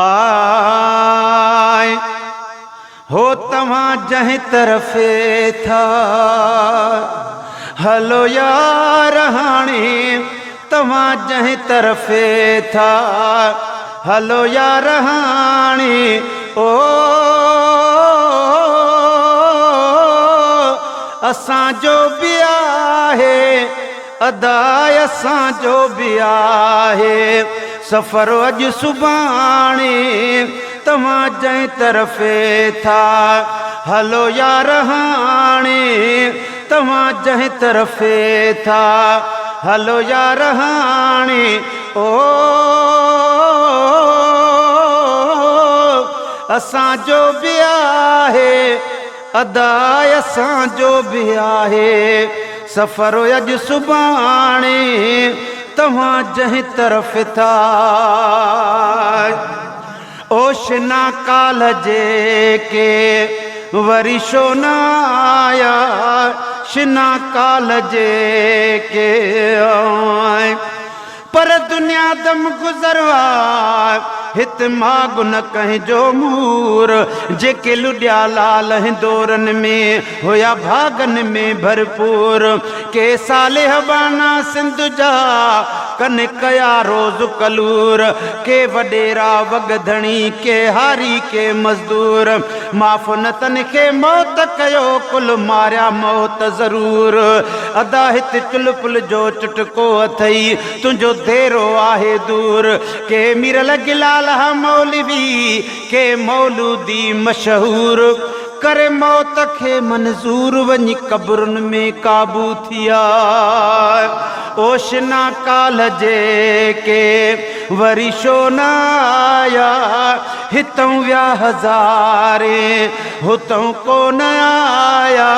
आए हो तव्हां जंहिं तरफ़े था हलो यार हाणे तव्हां जंहिं तरफ़े था हलो यार हाणे ओ असांजो बि आहे अदाय असांजो बि आहे सफ़र अॼु सुभाणे तव्हां जंहिं तरफ़े था हलो यार हाणे तव्हां जंहिं तरफ़े था हलो यार हाणे ओ असांजो बि आहे अदाय असांजो बि आहे सफ़र अॼु सुभाणे तव्हां जंहिं तरफ़ था ओशना काल जेके वरी छो न आया शिना काल जेके पर दुनिया दम गुज़रवा हित माग न कंहिंजो मूर जेके लुॾिया लाल हिंदोरन में हुया भागन में भरपूर के साले हबाना सिंध जा कन कया रोज़ कलूर के वडेरा वगधणी के हारी के मजदूर माफ़ न तन खे मौत कयो कुल मारिया मौत ज़रूर अदा हित चुल पुल जो चुटको अथई तुंहिंजो देरो आहे दूर के मीरल गिलाल मौलवी के मौलूदी मशहूर करे मौत खे मंजूर वञी कब्रुनि में काबू थिया ओशना काल जेके वरी छो न आया हितों विया हज़ारे हुतों कोन आया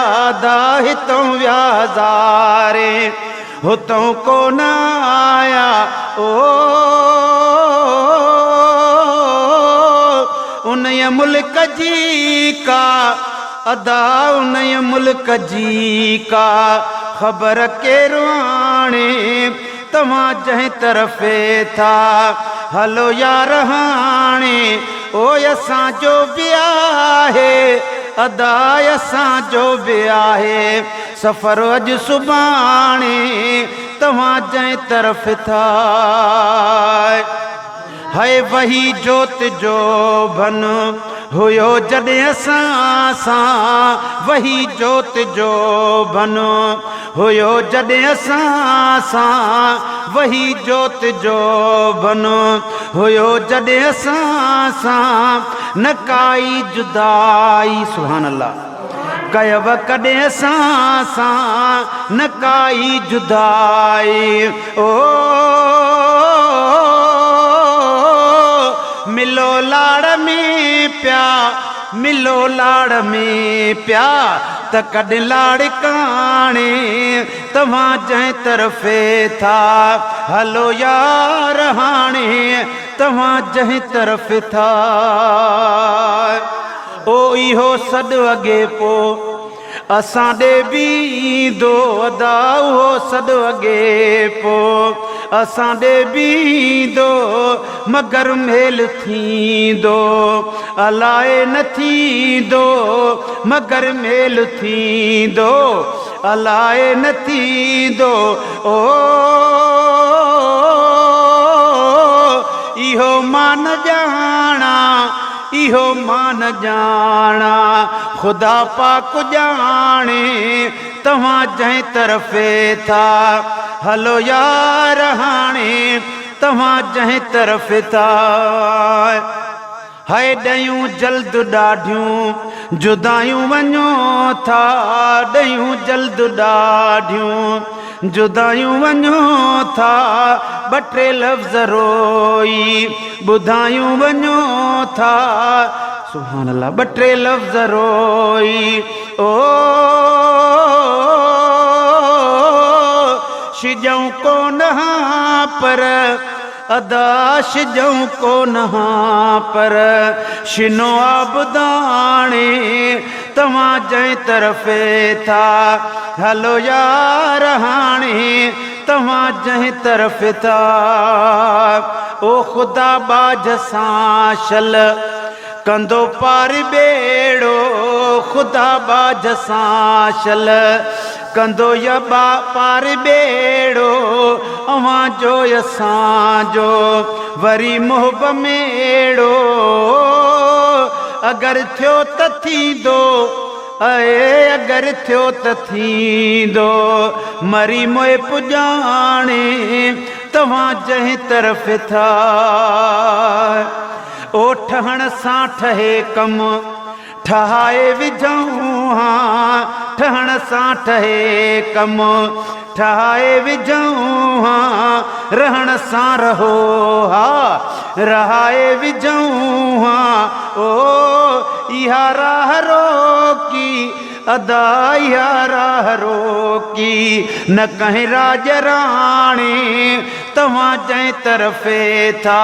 दा हितों विया हज़ारे हुतों कोन आया ओ उनय मुल्क जी का अदा उनय मुल्क जी का ख़बर केरु आणे तव्हां जंहिं तरफ़े था हलो यार हाणे ओ असांजो बि आहे अदाय असांजो बि आहे सफ़र अॼु सुभाणे तव्हां जंहिं तरफ़ था है वही जोत जो बन हुयो जॾहिं असां सां वही जोत जो बन हुयो जॾहिं असां सां वही जोत जो बन हुयो जॾहिं असां सां न काई जुदाई सुभान अल्लाह कयव कॾहिं असां सां न काई जुदाई ओ मिलो लाड़ में प्या मिलो लाड़ में प्या त कॾहिं लाड़ काणे तव्हां जंहिं तरफ़े था हलो यार हाणे तव्हां जंहिं तरफ़ था ओ इहो सॾु अॻे पोइ असां ॾे बि ईंदो अदा उहो सॾु अॻे पोइ असां ॾे बि ईंदो मगर मेल थींदो अलाए न थींदो मगर मेल थींदो अलाए न थींदो ओ इहो मां न ॼाणा इहो मां न ॼाणा ख़ुदा पाक ॼाणे तव्हां जंहिं तरफ़े था हलो यार हाणे तव्हां जंहिं तरफ़ था है ॾयूं जल्द ॾाढियूं जुदायूं वञो था ॾयूं जल्द ॾाढियूं जुदायूं वञो था ॿ टे लफ़्ज़ रोई ॿुधायूं वञो था सुभान अल्लाह ॿ टे लफ़्ज़ रोई ओ शिजऊं कोन पर अदाश जऊं कोन पर शिनो आबदाणे तव्हां जंहिं तरफ़े था हलो यार हाणे तव्हां जंहिं तरफ़ था ओ ख़ुदा बाज सां शल कंदो पार बेड़ो ख़ुदा बाज सां शल कंदो या पार बेड़ो अवां जो असांजो वरी मोहब मेड़ो अगर थियो त थींदो अगर थियो त थींदो मरी मोए पुॼाणे तव्हां जंहिं तरफ़ था ओ ठहण सां ठहे कम ठहाए विझऊं हा ठहण सां ठहे कम ठहाए विझऊं हा रहण सां रहो हा रहाए विझऊं हा ओ इहा राह रोकी अदा इहा राह रोकी न कंहिं राज राणे तव्हां जंहिं तरफ़े था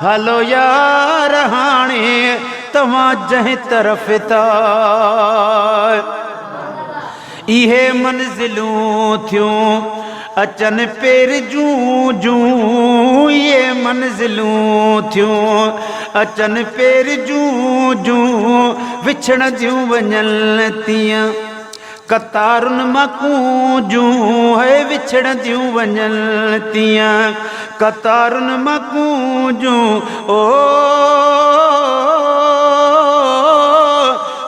हलो यार हाणे तव्हां जंहिं तरफ़ था इहे मंज़िलूं थियूं अचनि पेर जूं जूं इहे मंज़िलूं थियूं अचनि पेर जूं जूं विछड़ जूं वञनि तीअं कतारुनि मां कूंजूं है विछड़ जूं वञनि तीअं कतारुनि मां कूंजूं ओ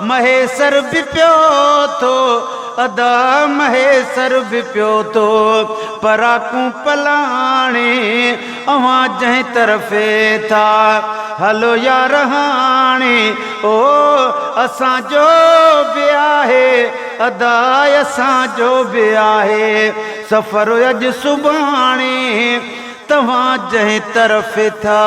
महेसर बि पियो थो अदा महेसर बि पियो थो पराकूं पलाणे अवां जंहिं तरफ़े था हलो यार हाणे ओ असांजो बि आहे अदा असांजो बि आहे सफ़र अॼु सुभाणे तव्हां जंहिं तरफ़ था